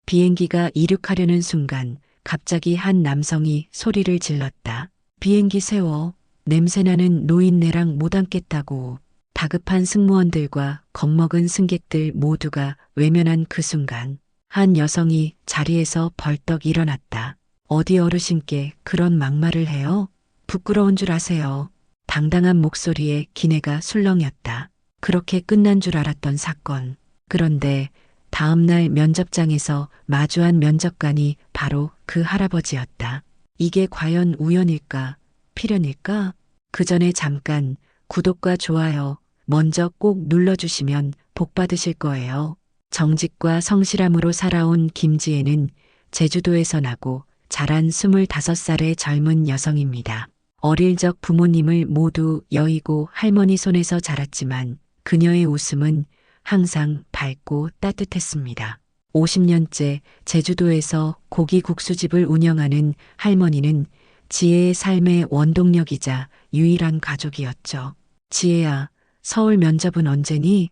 비행기가 이륙하려는 순간 갑자기 한 남성이 소리를 질렀다. 비행기 세워. 냄새나는 노인네랑 못 앉겠다고. 다급한 승무원들과 겁먹은 승객들 모두가 외면한 그 순간 한 여성이 자리에서 벌떡 일어났다. 어디 어르신께 그런 막말을 해요? 부끄러운 줄 아세요? 당당한 목소리에 기내가 술렁였다. 그렇게 끝난 줄 알았던 사건. 그런데 다음날 면접장에서 마주한 면접관이 바로 그 할아버지였다. 이게 과연 우연일까? 필연일까? 그 전에 잠깐 구독과 좋아요 먼저 꼭 눌러주시면 복 받으실 거예요. 정직과 성실함으로 살아온 김지혜는 제주도에서 나고 자란 25살의 젊은 여성입니다. 어릴 적 부모님을 모두 여의고 할머니 손에서 자랐지만 그녀의 웃음은 항상 밝고 따뜻했습니다. 50년째 제주도에서 고기국수집을 운영하는 할머니는 지혜의 삶의 원동력이자 유일한 가족이었죠. 지혜야, 서울 면접은 언제니?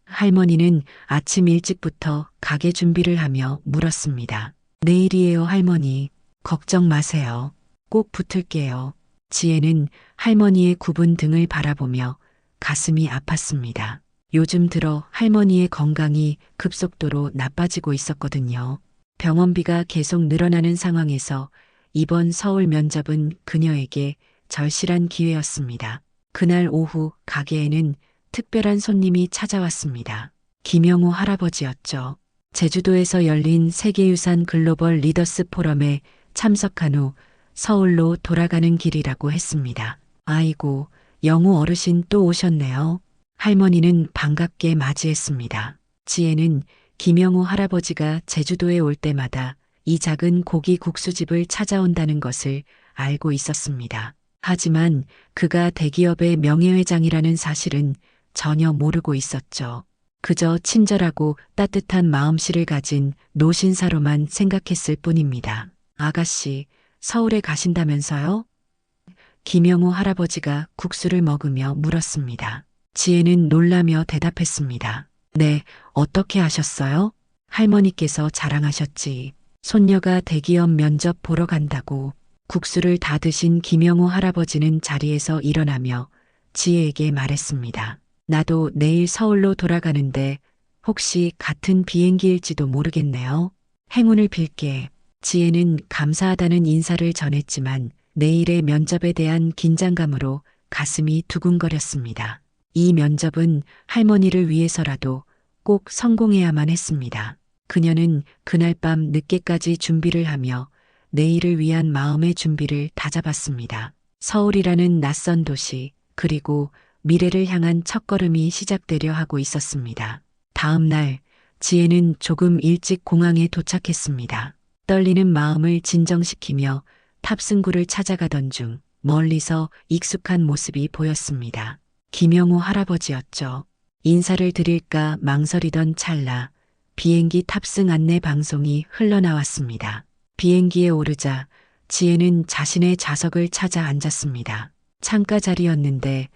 할머니는 아침 일찍부터 가게 준비를 하며 물었습니다. 내일이에요, 할머니. 걱정 마세요. 꼭 붙을게요. 지혜는 할머니의 굽은 등을 바라보며 가슴이 아팠습니다. 요즘 들어 할머니의 건강이 급속도로 나빠지고 있었거든요. 병원비가 계속 늘어나는 상황에서 이번 서울 면접은 그녀에게 절실한 기회였습니다. 그날 오후 가게에는 특별한 손님이 찾아왔습니다. 김영우 할아버지였죠. 제주도에서 열린 세계유산 글로벌 리더스 포럼에 참석한 후 서울로 돌아가는 길이라고 했습니다. 아이고, 영우 어르신 또 오셨네요. 할머니는 반갑게 맞이했습니다. 지혜는 김영우 할아버지가 제주도에 올 때마다 이 작은 고기 국수집을 찾아온다는 것을 알고 있었습니다. 하지만 그가 대기업의 명예회장이라는 사실은 전혀 모르고 있었죠. 그저 친절하고 따뜻한 마음씨를 가진 노신사로만 생각했을 뿐입니다. 아가씨, 서울에 가신다면서요? 김영우 할아버지가 국수를 먹으며 물었습니다. 지혜는 놀라며 대답했습니다. 네, 어떻게 하셨어요? 할머니께서 자랑하셨지. 손녀가 대기업 면접 보러 간다고. 국수를 다 드신 김영우 할아버지는 자리에서 일어나며 지혜에게 말했습니다. 나도 내일 서울로 돌아가는데 혹시 같은 비행기일지도 모르겠네요. 행운을 빌게. 지혜는 감사하다는 인사를 전했지만 내일의 면접에 대한 긴장감으로 가슴이 두근거렸습니다. 이 면접은 할머니를 위해서라도 꼭 성공해야만 했습니다. 그녀는 그날 밤 늦게까지 준비를 하며 내일을 위한 마음의 준비를 다잡았습니다. 서울이라는 낯선 도시, 그리고 미래를 향한 첫걸음이 시작되려 하고 있었습니다. 다음 날, 지혜는 조금 일찍 공항에 도착했습니다. 떨리는 마음을 진정시키며 탑승구를 찾아가던 중 멀리서 익숙한 모습이 보였습니다. 김영우 할아버지였죠. 인사를 드릴까 망설이던 찰나 비행기 탑승 안내 방송이 흘러나왔습니다. 비행기에 오르자 지혜는 자신의 좌석을 찾아 앉았습니다. 창가 자리였는데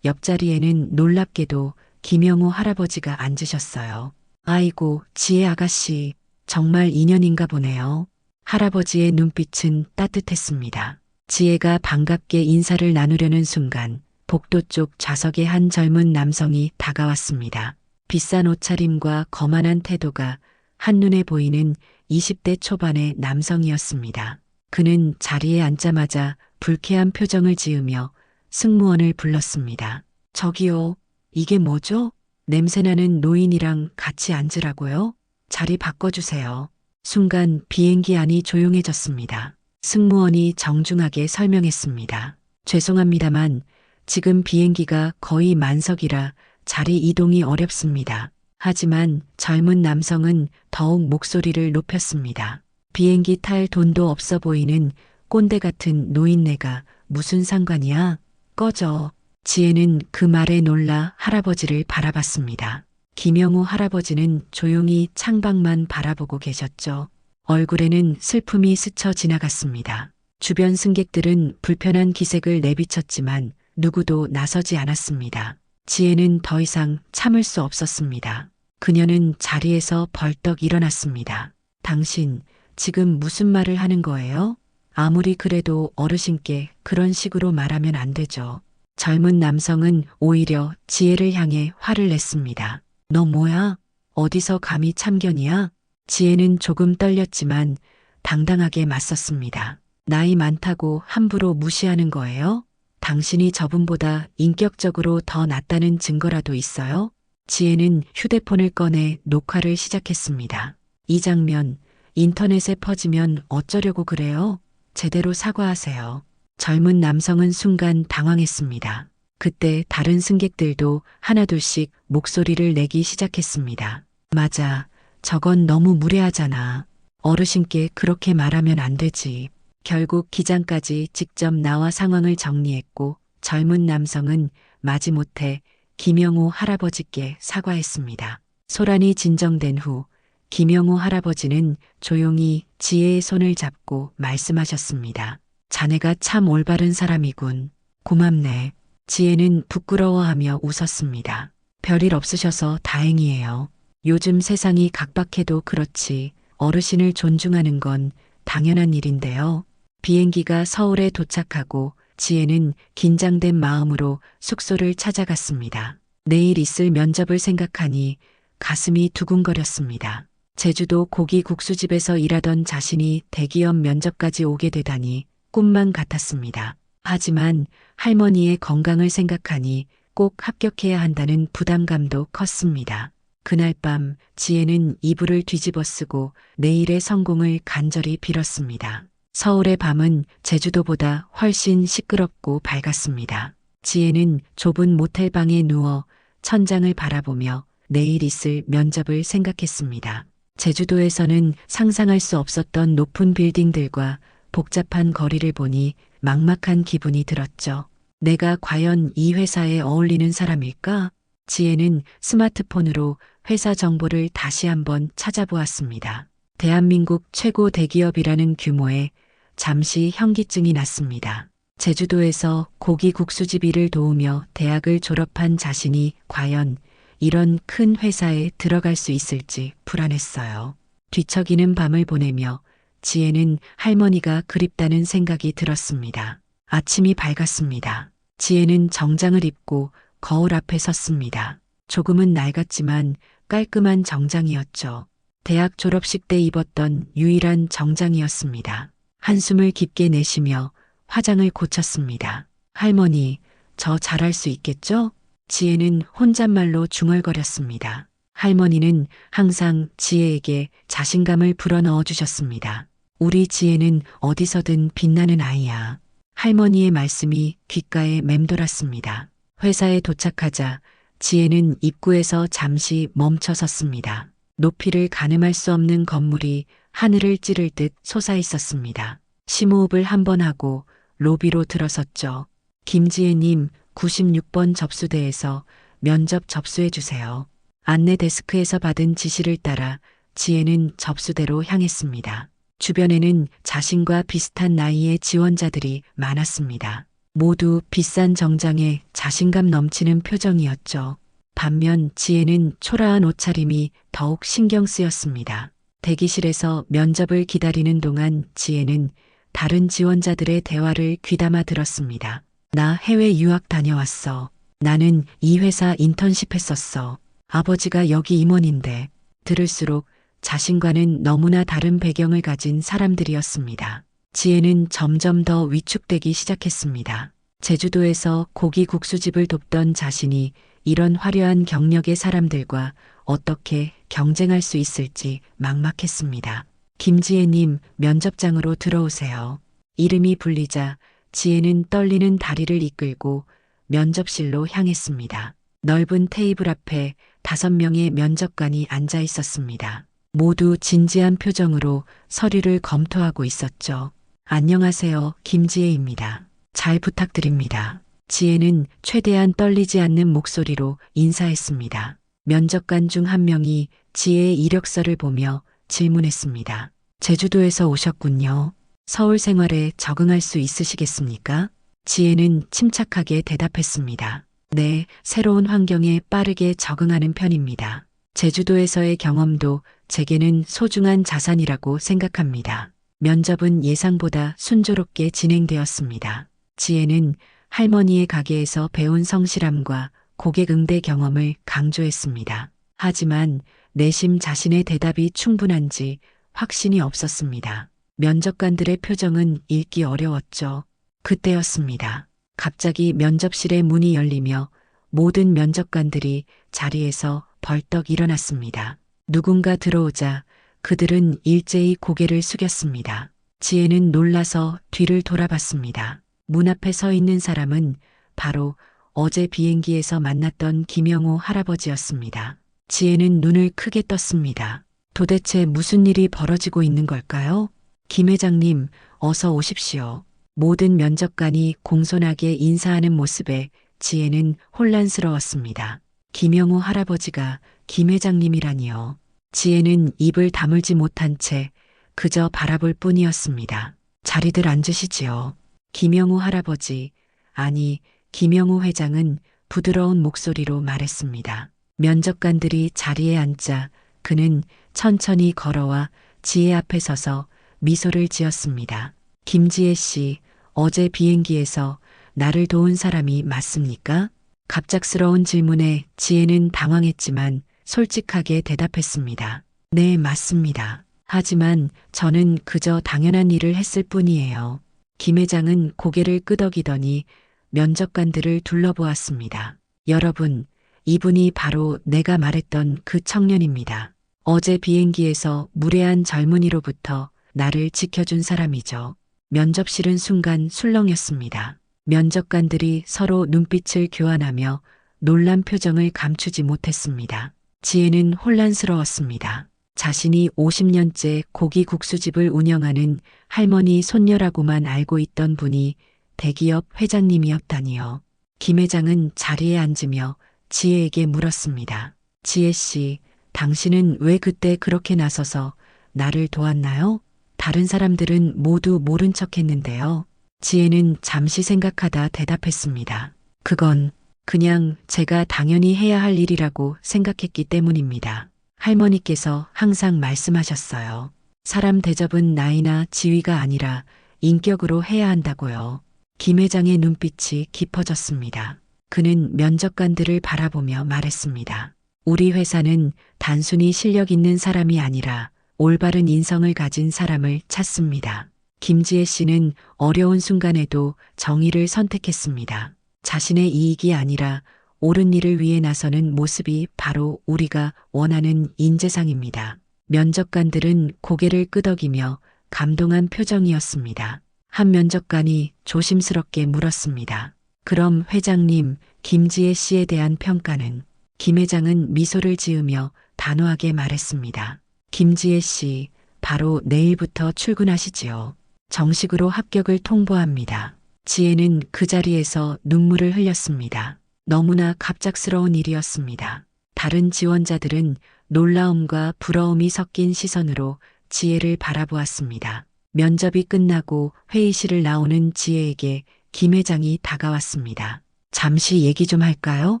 옆자리에는 놀랍게도 김영우 할아버지가 앉으셨어요. 아이고, 지혜 아가씨, 정말 인연인가 보네요. 할아버지의 눈빛은 따뜻했습니다. 지혜가 반갑게 인사를 나누려는 순간 복도 쪽 좌석에 한 젊은 남성이 다가왔습니다. 비싼 옷차림과 거만한 태도가 한눈에 보이는 20대 초반의 남성이었습니다. 그는 자리에 앉자마자 불쾌한 표정을 지으며 승무원을 불렀습니다. 저기요, 이게 뭐죠? 냄새나는 노인이랑 같이 앉으라고요? 자리 바꿔주세요. 순간 비행기 안이 조용해졌습니다. 승무원이 정중하게 설명했습니다. 죄송합니다만 지금 비행기가 거의 만석이라 자리 이동이 어렵습니다. 하지만 젊은 남성은 더욱 목소리를 높였습니다. 비행기 탈 돈도 없어 보이는 꼰대 같은 노인네가 무슨 상관이야? 꺼져. 지혜는 그 말에 놀라 할아버지를 바라봤습니다. 김영우 할아버지는 조용히 창밖만 바라보고 계셨죠. 얼굴에는 슬픔이 스쳐 지나갔습니다. 주변 승객들은 불편한 기색을 내비쳤지만 누구도 나서지 않았습니다. 지혜는 더 이상 참을 수 없었습니다. 그녀는 자리에서 벌떡 일어났습니다. 당신 지금 무슨 말을 하는 거예요? 아무리 그래도 어르신께 그런 식으로 말하면 안 되죠. 젊은 남성은 오히려 지혜를 향해 화를 냈습니다. 너 뭐야? 어디서 감히 참견이야? 지혜는 조금 떨렸지만 당당하게 맞섰습니다. 나이 많다고 함부로 무시하는 거예요? 당신이 저분보다 인격적으로 더 낫다는 증거라도 있어요? 지혜는 휴대폰을 꺼내 녹화를 시작했습니다. 이 장면, 인터넷에 퍼지면 어쩌려고 그래요? 제대로 사과하세요. 젊은 남성은 순간 당황했습니다. 그때 다른 승객들도 하나둘씩 목소리를 내기 시작했습니다. 맞아. 저건 너무 무례하잖아. 어르신께 그렇게 말하면 안 되지. 결국 기장까지 직접 나와 상황을 정리했고 젊은 남성은 마지못해 김영호 할아버지께 사과했습니다. 소란이 진정된 후 김영호 할아버지는 조용히 지혜의 손을 잡고 말씀하셨습니다. 자네가 참 올바른 사람이군. 고맙네. 지혜는 부끄러워하며 웃었습니다. 별일 없으셔서 다행이에요. 요즘 세상이 각박해도 그렇지 어르신을 존중하는 건 당연한 일인데요. 비행기가 서울에 도착하고 지혜는 긴장된 마음으로 숙소를 찾아갔습니다. 내일 있을 면접을 생각하니 가슴이 두근거렸습니다. 제주도 고기 국수집에서 일하던 자신이 대기업 면접까지 오게 되다니 꿈만 같았습니다. 하지만 할머니의 건강을 생각하니 꼭 합격해야 한다는 부담감도 컸습니다. 그날 밤 지혜는 이불을 뒤집어 쓰고 내일의 성공을 간절히 빌었습니다. 서울의 밤은 제주도보다 훨씬 시끄럽고 밝았습니다. 지혜는 좁은 모텔방에 누워 천장을 바라보며 내일 있을 면접을 생각했습니다. 제주도에서는 상상할 수 없었던 높은 빌딩들과 복잡한 거리를 보니 막막한 기분이 들었죠. 내가 과연 이 회사에 어울리는 사람일까? 지혜는 스마트폰으로 회사 정보를 다시 한번 찾아보았습니다. 대한민국 최고 대기업이라는 규모에 잠시 현기증이 났습니다. 제주도에서 고기 국수집 일을 도우며 대학을 졸업한 자신이 과연 이런 큰 회사에 들어갈 수 있을지 불안했어요. 뒤척이는 밤을 보내며 지혜는 할머니가 그립다는 생각이 들었습니다. 아침이 밝았습니다. 지혜는 정장을 입고 거울 앞에 섰습니다. 조금은 낡았지만 깔끔한 정장이었죠. 대학 졸업식 때 입었던 유일한 정장이었습니다. 한숨을 깊게 내쉬며 화장을 고쳤습니다. 할머니, 저 잘할 수 있겠죠? 지혜는 혼잣말로 중얼거렸습니다. 할머니는 항상 지혜에게 자신감을 불어넣어 주셨습니다. 우리 지혜는 어디서든 빛나는 아이야. 할머니의 말씀이 귓가에 맴돌았습니다. 회사에 도착하자 지혜는 입구에서 잠시 멈춰 섰습니다. 높이를 가늠할 수 없는 건물이 하늘을 찌를 듯 솟아 있었습니다. 심호흡을 한번 하고 로비로 들어섰죠. 김지혜님, 96번 접수대에서 면접 접수해 주세요. 안내 데스크에서 받은 지시를 따라 지혜는 접수대로 향했습니다. 주변에는 자신과 비슷한 나이의 지원자들이 많았습니다. 모두 비싼 정장에 자신감 넘치는 표정이었죠. 반면 지혜는 초라한 옷차림이 더욱 신경 쓰였습니다. 대기실에서 면접을 기다리는 동안 지혜는 다른 지원자들의 대화를 귀담아 들었습니다. 나 해외 유학 다녀왔어. 나는 이 회사 인턴십 했었어. 아버지가 여기 임원인데. 들을수록 자신과는 너무나 다른 배경을 가진 사람들이었습니다. 지혜는 점점 더 위축되기 시작했습니다. 제주도에서 고기 국수집을 돕던 자신이 이런 화려한 경력의 사람들과 어떻게 경쟁할 수 있을지 막막했습니다. 김지혜님, 면접장으로 들어오세요. 이름이 불리자 지혜는 떨리는 다리를 이끌고 면접실로 향했습니다. 넓은 테이블 앞에 5명의 면접관이 앉아 있었습니다. 모두 진지한 표정으로 서류를 검토하고 있었죠. 안녕하세요, 김지혜입니다. 잘 부탁드립니다. 지혜는 최대한 떨리지 않는 목소리로 인사했습니다. 면접관 중 한 명이 지혜의 이력서를 보며 질문했습니다. 제주도에서 오셨군요. 서울 생활에 적응할 수 있으시겠습니까? 지혜는 침착하게 대답했습니다. 네, 새로운 환경에 빠르게 적응하는 편입니다. 제주도에서의 경험도 제게는 소중한 자산이라고 생각합니다. 면접은 예상보다 순조롭게 진행되었습니다. 지혜는 할머니의 가게에서 배운 성실함과 고객 응대 경험을 강조했습니다. 하지만 내심 자신의 대답이 충분한지 확신이 없었습니다. 면접관들의 표정은 읽기 어려웠죠. 그때였습니다. 갑자기 면접실의 문이 열리며 모든 면접관들이 자리에서 벌떡 일어났습니다. 누군가 들어오자 그들은 일제히 고개를 숙였습니다. 지혜는 놀라서 뒤를 돌아봤습니다. 문 앞에 서 있는 사람은 바로 어제 비행기에서 만났던 김영호 할아버지였습니다. 지혜는 눈을 크게 떴습니다. 도대체 무슨 일이 벌어지고 있는 걸까요? 김 회장님, 어서 오십시오. 모든 면접관이 공손하게 인사하는 모습에 지혜는 혼란스러웠습니다. 김영호 할아버지가 김 회장님이라니요. 지혜는 입을 다물지 못한 채 그저 바라볼 뿐이었습니다. 자리들 앉으시지요. 김영호 할아버지, 아니, 김영호 회장은 부드러운 목소리로 말했습니다. 면접관들이 자리에 앉자 그는 천천히 걸어와 지혜 앞에 서서 미소를 지었습니다. 김지혜 씨, 어제 비행기에서 나를 도운 사람이 맞습니까? 갑작스러운 질문에 지혜는 당황했지만 솔직하게 대답했습니다. 네, 맞습니다. 하지만 저는 그저 당연한 일을 했을 뿐이에요. 김 회장은 고개를 끄덕이더니 면접관들을 둘러보았습니다. 여러분, 이분이 바로 내가 말했던 그 청년입니다. 어제 비행기에서 무례한 젊은이로부터 나를 지켜준 사람이죠. 면접실은 순간 술렁였습니다. 면접관들이 서로 눈빛을 교환하며 놀란 표정을 감추지 못했습니다. 지혜는 혼란스러웠습니다. 자신이 50년째 고기국수집을 운영하는 할머니 손녀라고만 알고 있던 분이 대기업 회장님이었다니요. 김 회장은 자리에 앉으며 지혜에게 물었습니다. 지혜 씨, 당신은 왜 그때 그렇게 나서서 나를 도왔나요? 다른 사람들은 모두 모른 척 했는데요. 지혜는 잠시 생각하다 대답했습니다. 그건 그냥 제가 당연히 해야 할 일이라고 생각했기 때문입니다. 할머니께서 항상 말씀하셨어요. 사람 대접은 나이나 지위가 아니라 인격으로 해야 한다고요. 김 회장의 눈빛이 깊어졌습니다. 그는 면접관들을 바라보며 말했습니다. 우리 회사는 단순히 실력 있는 사람이 아니라 올바른 인성을 가진 사람을 찾습니다. 김지혜 씨는 어려운 순간에도 정의를 선택했습니다. 자신의 이익이 아니라 옳은 일을 위해 나서는 모습이 바로 우리가 원하는 인재상입니다. 면접관들은 고개를 끄덕이며 감동한 표정이었습니다. 한 면접관이 조심스럽게 물었습니다. 그럼 회장님, 김지혜 씨에 대한 평가는? 김 회장은 미소를 지으며 단호하게 말했습니다. 김지혜 씨, 바로 내일부터 출근하시지요. 정식으로 합격을 통보합니다. 지혜는 그 자리에서 눈물을 흘렸습니다. 너무나 갑작스러운 일이었습니다. 다른 지원자들은 놀라움과 부러움이 섞인 시선으로 지혜를 바라보았습니다. 면접이 끝나고 회의실을 나오는 지혜에게 김 회장이 다가왔습니다. 잠시 얘기 좀 할까요?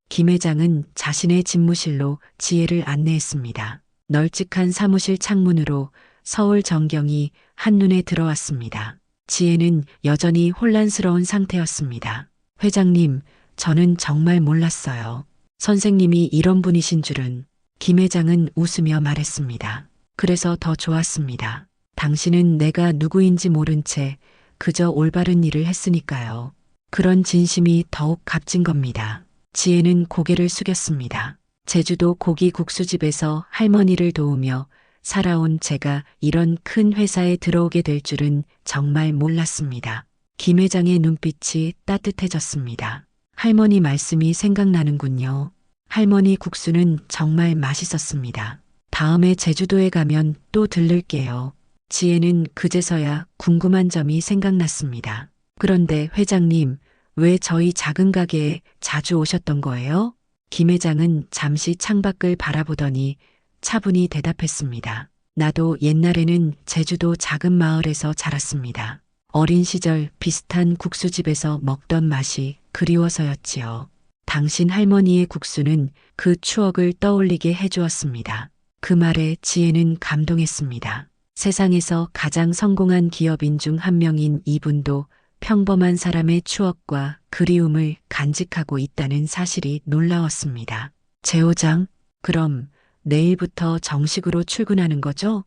김 회장은 자신의 집무실로 지혜를 안내했습니다. 널찍한 사무실 창문으로 서울 전경이 한눈에 들어왔습니다. 지혜는 여전히 혼란스러운 상태였습니다. 회장님, 저는 정말 몰랐어요. 선생님이 이런 분이신 줄은. 김 회장은 웃으며 말했습니다. 그래서 더 좋았습니다. 당신은 내가 누구인지 모른 채 그저 올바른 일을 했으니까요. 그런 진심이 더욱 값진 겁니다. 지혜는 고개를 숙였습니다. 제주도 고기국수집에서 할머니를 도우며 살아온 제가 이런 큰 회사에 들어오게 될 줄은 정말 몰랐습니다. 김 회장의 눈빛이 따뜻해졌습니다. 할머니 말씀이 생각나는군요. 할머니 국수는 정말 맛있었습니다. 다음에 제주도에 가면 또 들를게요. 지혜는 그제서야 궁금한 점이 생각났습니다. 그런데 회장님, 왜 저희 작은 가게에 자주 오셨던 거예요? 김 회장은 잠시 창밖을 바라보더니 차분히 대답했습니다. 나도 옛날에는 제주도 작은 마을에서 자랐습니다. 어린 시절 비슷한 국수집에서 먹던 맛이 그리워서였지요. 당신 할머니의 국수는 그 추억을 떠올리게 해주었습니다. 그 말에 지혜는 감동했습니다. 세상에서 가장 성공한 기업인 중 한 명인 이분도 평범한 사람의 추억과 그리움을 간직하고 있다는 사실이 놀라웠습니다. 제 호장, 그럼 내일부터 정식으로 출근하는 거죠?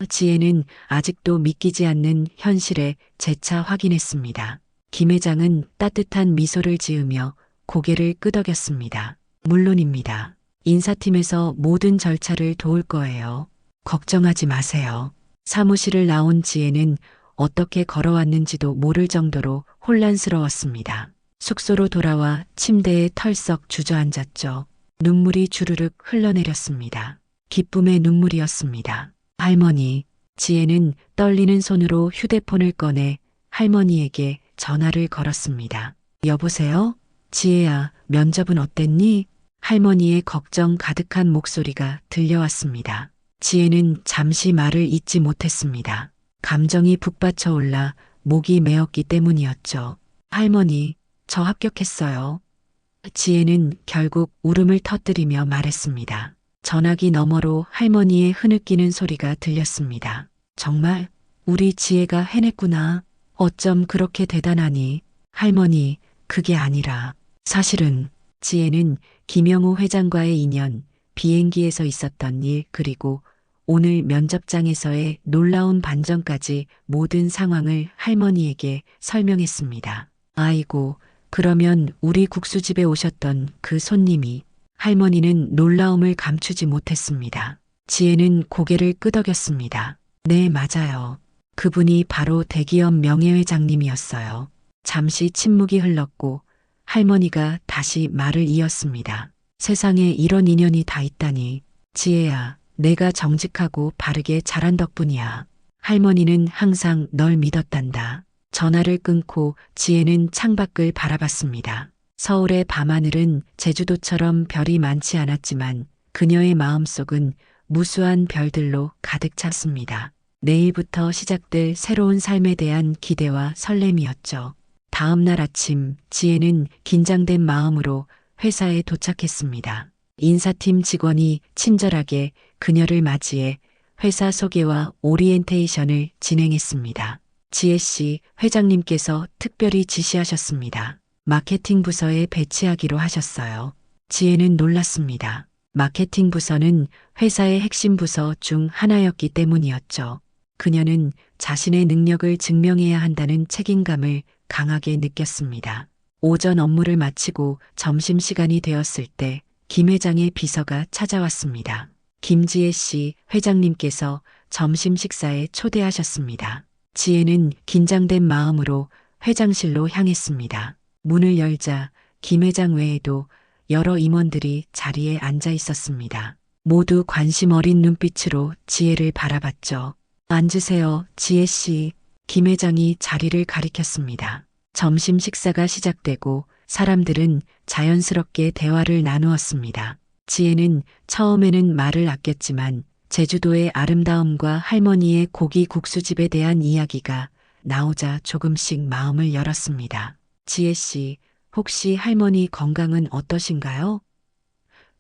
지혜는 아직도 믿기지 않는 현실에 재차 확인했습니다. 김 회장은 따뜻한 미소를 지으며 고개를 끄덕였습니다. 물론입니다. 인사팀에서 모든 절차를 도울 거예요. 걱정하지 마세요. 사무실을 나온 지혜는 어떻게 걸어왔는지도 모를 정도로 혼란스러웠습니다. 숙소로 돌아와 침대에 털썩 주저앉았죠. 눈물이 주르륵 흘러내렸습니다. 기쁨의 눈물이었습니다. 할머니, 지혜는 떨리는 손으로 휴대폰을 꺼내 할머니에게 전화를 걸었습니다. 여보세요? 지혜야, 면접은 어땠니? 할머니의 걱정 가득한 목소리가 들려왔습니다. 지혜는 잠시 말을 잇지 못했습니다. 감정이 북받쳐 올라 목이 메었기 때문이었죠. 할머니, 저 합격했어요. 지혜는 결국 울음을 터뜨리며 말했습니다. 전화기 너머로 할머니의 흐느끼는 소리가 들렸습니다. 정말 우리 지혜가 해냈구나. 어쩜 그렇게 대단하니? 할머니, 그게 아니라 사실은 지혜는 김영우 회장과의 인연, 비행기에서 있었던 일, 그리고 오늘 면접장에서의 놀라운 반전까지 모든 상황을 할머니에게 설명했습니다. 아이고, 그러면 우리 국수집에 오셨던 그 손님이. 할머니는 놀라움을 감추지 못했습니다. 지혜는 고개를 끄덕였습니다. 네, 맞아요. 그분이 바로 대기업 명예회장님이었어요. 잠시 침묵이 흘렀고 할머니가 다시 말을 이었습니다. 세상에 이런 인연이 다 있다니. 지혜야, 내가 정직하고 바르게 자란 덕분이야. 할머니는 항상 널 믿었단다. 전화를 끊고 지혜는 창밖을 바라봤습니다. 서울의 밤하늘은 제주도처럼 별이 많지 않았지만 그녀의 마음속은 무수한 별들로 가득 찼습니다. 내일부터 시작될 새로운 삶에 대한 기대와 설렘이었죠. 다음 날 아침 지혜는 긴장된 마음으로 회사에 도착했습니다. 인사팀 직원이 친절하게 그녀를 맞이해 회사 소개와 오리엔테이션을 진행했습니다. 지혜 씨, 회장님께서 특별히 지시하셨습니다. 마케팅 부서에 배치하기로 하셨어요. 지혜는 놀랐습니다. 마케팅 부서는 회사의 핵심 부서 중 하나였기 때문이었죠. 그녀는 자신의 능력을 증명해야 한다는 책임감을 강하게 느꼈습니다. 오전 업무를 마치고 점심시간이 되었을 때 김 회장의 비서가 찾아왔습니다. 김지혜 씨, 회장님께서 점심 식사에 초대하셨습니다. 지혜는 긴장된 마음으로 회장실로 향했습니다. 문을 열자 김 회장 외에도 여러 임원들이 자리에 앉아 있었습니다. 모두 관심 어린 눈빛으로 지혜를 바라봤죠. 앉으세요, 지혜 씨. 김 회장이 자리를 가리켰습니다. 점심 식사가 시작되고 사람들은 자연스럽게 대화를 나누었습니다. 지혜는 처음에는 말을 아꼈지만 제주도의 아름다움과 할머니의 고기 국수집에 대한 이야기가 나오자 조금씩 마음을 열었습니다. 지혜 씨, 혹시 할머니 건강은 어떠신가요?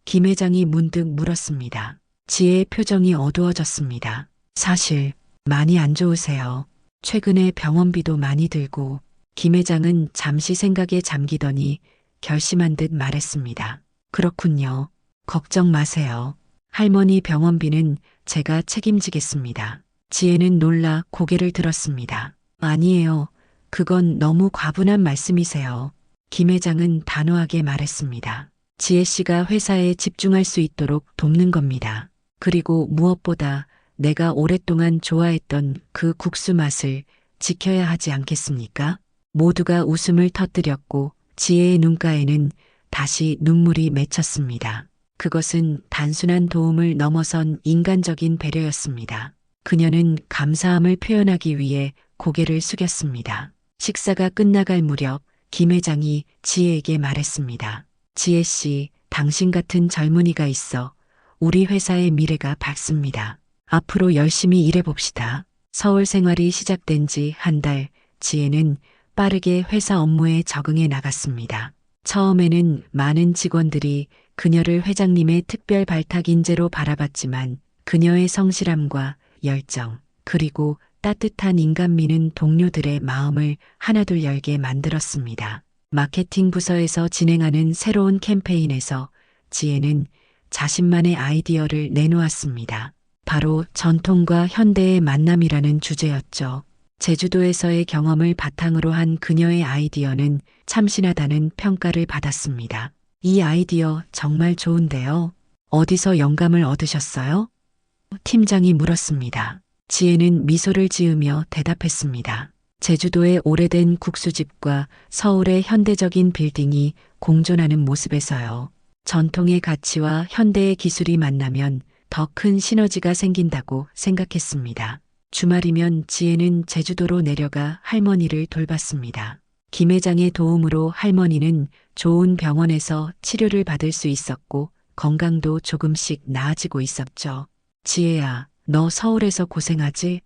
김 회장이 문득 물었습니다. 지혜의 표정이 어두워졌습니다. 사실 많이 안 좋으세요. 최근에 병원비도 많이 들고. 김 회장은 잠시 생각에 잠기더니 결심한 듯 말했습니다. 그렇군요. 걱정 마세요. 할머니 병원비는 제가 책임지겠습니다. 지혜는 놀라 고개를 들었습니다. 아니에요. 그건 너무 과분한 말씀이세요. 김 회장은 단호하게 말했습니다. 지혜 씨가 회사에 집중할 수 있도록 돕는 겁니다. 그리고 무엇보다 내가 오랫동안 좋아했던 그 국수 맛을 지켜야 하지 않겠습니까? 모두가 웃음을 터뜨렸고 지혜의 눈가에는 다시 눈물이 맺혔습니다. 그것은 단순한 도움을 넘어선 인간적인 배려였습니다. 그녀는 감사함을 표현하기 위해 고개를 숙였습니다. 식사가 끝나갈 무렵 김 회장이 지혜에게 말했습니다. 지혜 씨, 당신 같은 젊은이가 있어 우리 회사의 미래가 밝습니다. 앞으로 열심히 일해봅시다. 서울 생활이 시작된 지 한 달, 지혜는 빠르게 회사 업무에 적응해 나갔습니다. 처음에는 많은 직원들이 그녀를 회장님의 특별 발탁 인재로 바라봤지만 그녀의 성실함과 열정, 그리고 따뜻한 인간미는 동료들의 마음을 하나둘 열게 만들었습니다. 마케팅 부서에서 진행하는 새로운 캠페인에서 지혜는 자신만의 아이디어를 내놓았습니다. 바로 전통과 현대의 만남이라는 주제였죠. 제주도에서의 경험을 바탕으로 한 그녀의 아이디어는 참신하다는 평가를 받았습니다. 이 아이디어 정말 좋은데요. 어디서 영감을 얻으셨어요? 팀장이 물었습니다. 지혜는 미소를 지으며 대답했습니다. 제주도의 오래된 국수집과 서울의 현대적인 빌딩이 공존하는 모습에서요. 전통의 가치와 현대의 기술이 만나면 더 큰 시너지가 생긴다고 생각했습니다. 주말이면 지혜는 제주도로 내려가 할머니를 돌봤습니다. 김 회장의 도움으로 할머니는 좋은 병원에서 치료를 받을 수 있었고 건강도 조금씩 나아지고 있었죠. 지혜야, 너 서울에서 고생하지?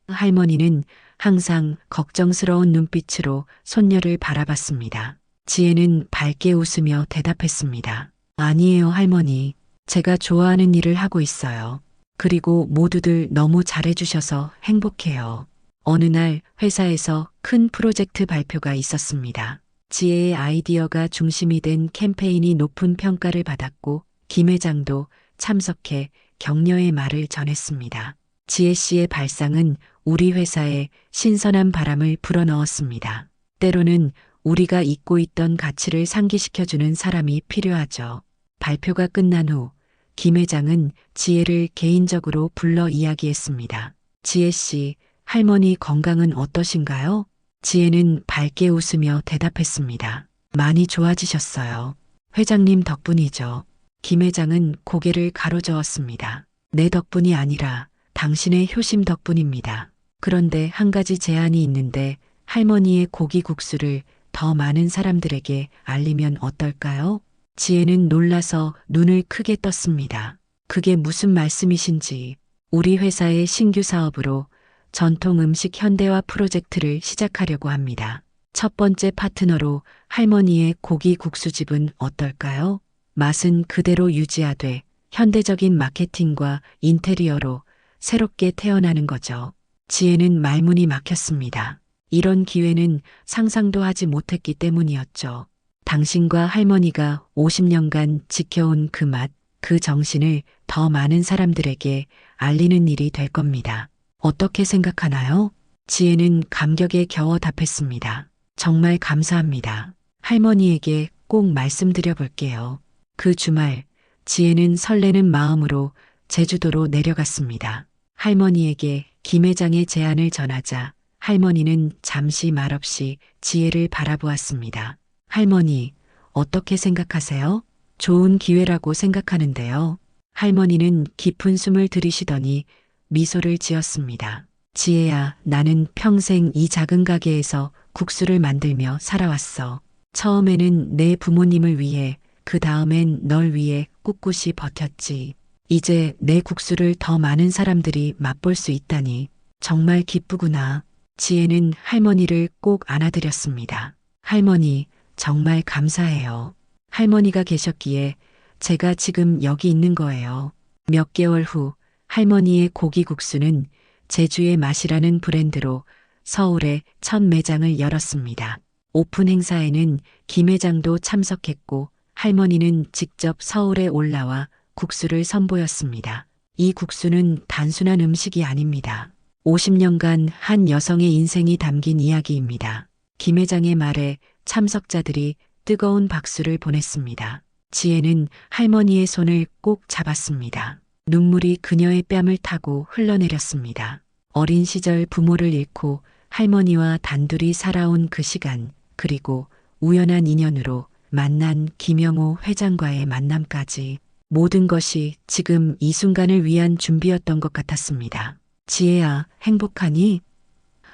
할머니는 항상 걱정스러운 눈빛으로 손녀를 바라봤습니다. 지혜는 밝게 웃으며 대답했습니다. 아니에요, 할머니. 제가 좋아하는 일을 하고 있어요. 그리고 모두들 너무 잘해주셔서 행복해요. 어느 날 회사에서 큰 프로젝트 발표가 있었습니다. 지혜의 아이디어가 중심이 된 캠페인이 높은 평가를 받았고 김 회장도 참석해 격려의 말을 전했습니다. 지혜 씨의 발상은 우리 회사에 신선한 바람을 불어넣었습니다. 때로는 우리가 잊고 있던 가치를 상기시켜주는 사람이 필요하죠. 발표가 끝난 후 김 회장은 지혜를 개인적으로 불러 이야기했습니다. 지혜 씨, 할머니 건강은 어떠신가요? 지혜는 밝게 웃으며 대답했습니다. 많이 좋아지셨어요. 회장님 덕분이죠. 김 회장은 고개를 가로저었습니다. 내 덕분이 아니라 당신의 효심 덕분입니다. 그런데 한 가지 제안이 있는데 할머니의 고기국수를 더 많은 사람들에게 알리면 어떨까요? 지혜는 놀라서 눈을 크게 떴습니다. 그게 무슨 말씀이신지. 우리 회사의 신규 사업으로 전통 음식 현대화 프로젝트를 시작하려고 합니다. 첫 번째 파트너로 할머니의 고기 국수집은 어떨까요? 맛은 그대로 유지하되 현대적인 마케팅과 인테리어로 새롭게 태어나는 거죠. 지혜는 말문이 막혔습니다. 이런 기회는 상상도 하지 못했기 때문이었죠. 당신과 할머니가 50년간 지켜온 그 맛, 그 정신을 더 많은 사람들에게 알리는 일이 될 겁니다. 어떻게 생각하나요? 지혜는 감격에 겨워 답했습니다. 정말 감사합니다. 할머니에게 꼭 말씀드려 볼게요. 그 주말, 지혜는 설레는 마음으로 제주도로 내려갔습니다. 할머니에게 김 회장의 제안을 전하자 할머니는 잠시 말없이 지혜를 바라보았습니다. 할머니, 어떻게 생각하세요? 좋은 기회라고 생각하는데요. 할머니는 깊은 숨을 들이쉬더니 미소를 지었습니다. 지혜야, 나는 평생 이 작은 가게에서 국수를 만들며 살아왔어. 처음에는 내 부모님을 위해, 그 다음엔 널 위해 꿋꿋이 버텼지. 이제 내 국수를 더 많은 사람들이 맛볼 수 있다니 정말 기쁘구나. 지혜는 할머니를 꼭 안아드렸습니다. 할머니, 정말 감사해요. 할머니가 계셨기에 제가 지금 여기 있는 거예요. 몇 개월 후 할머니의 고기국수는 제주의 맛이라는 브랜드로 서울에 첫 매장을 열었습니다. 오픈 행사에는 김 회장도 참석했고 할머니는 직접 서울에 올라와 국수를 선보였습니다. 이 국수는 단순한 음식이 아닙니다. 50년간 한 여성의 인생이 담긴 이야기입니다. 김 회장의 말에 참석자들이 뜨거운 박수를 보냈습니다. 지혜는 할머니의 손을 꼭 잡았습니다. 눈물이 그녀의 뺨을 타고 흘러내렸습니다. 어린 시절 부모를 잃고 할머니와 단둘이 살아온 그 시간, 그리고 우연한 인연으로 만난 김영호 회장과의 만남까지 모든 것이 지금 이 순간을 위한 준비였던 것 같았습니다. 지혜야, 행복하니?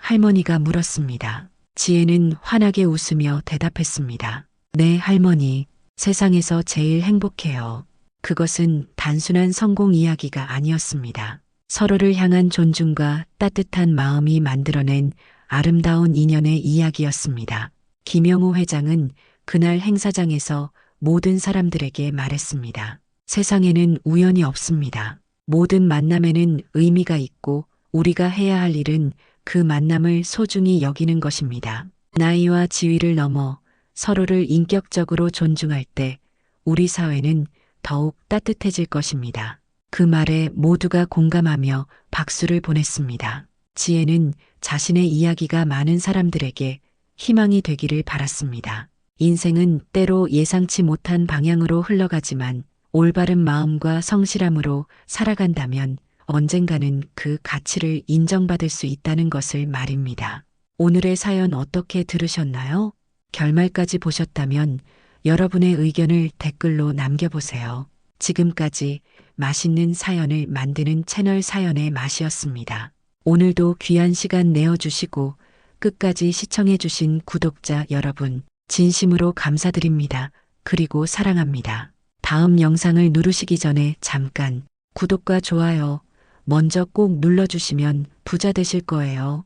할머니가 물었습니다. 지혜는 환하게 웃으며 대답했습니다. 네, 할머니. 세상에서 제일 행복해요. 그것은 단순한 성공 이야기가 아니었습니다. 서로를 향한 존중과 따뜻한 마음이 만들어낸 아름다운 인연의 이야기였습니다. 김영호 회장은 그날 행사장에서 모든 사람들에게 말했습니다. 세상에는 우연이 없습니다. 모든 만남에는 의미가 있고 우리가 해야 할 일은 그 만남을 소중히 여기는 것입니다. 나이와 지위를 넘어 서로를 인격적으로 존중할 때 우리 사회는 더욱 따뜻해질 것입니다. 그 말에 모두가 공감하며 박수를 보냈습니다. 지혜는 자신의 이야기가 많은 사람들에게 희망이 되기를 바랐습니다. 인생은 때로 예상치 못한 방향으로 흘러가지만 올바른 마음과 성실함으로 살아간다면 언젠가는 그 가치를 인정받을 수 있다는 것을 말입니다. 오늘의 사연 어떻게 들으셨나요? 결말까지 보셨다면 여러분의 의견을 댓글로 남겨보세요. 지금까지 맛있는 사연을 만드는 채널 사연의 맛이었습니다. 오늘도 귀한 시간 내어주시고 끝까지 시청해주신 구독자 여러분, 진심으로 감사드립니다. 그리고 사랑합니다. 다음 영상을 누르시기 전에 잠깐 구독과 좋아요 먼저 꼭 눌러주시면 부자 되실 거예요.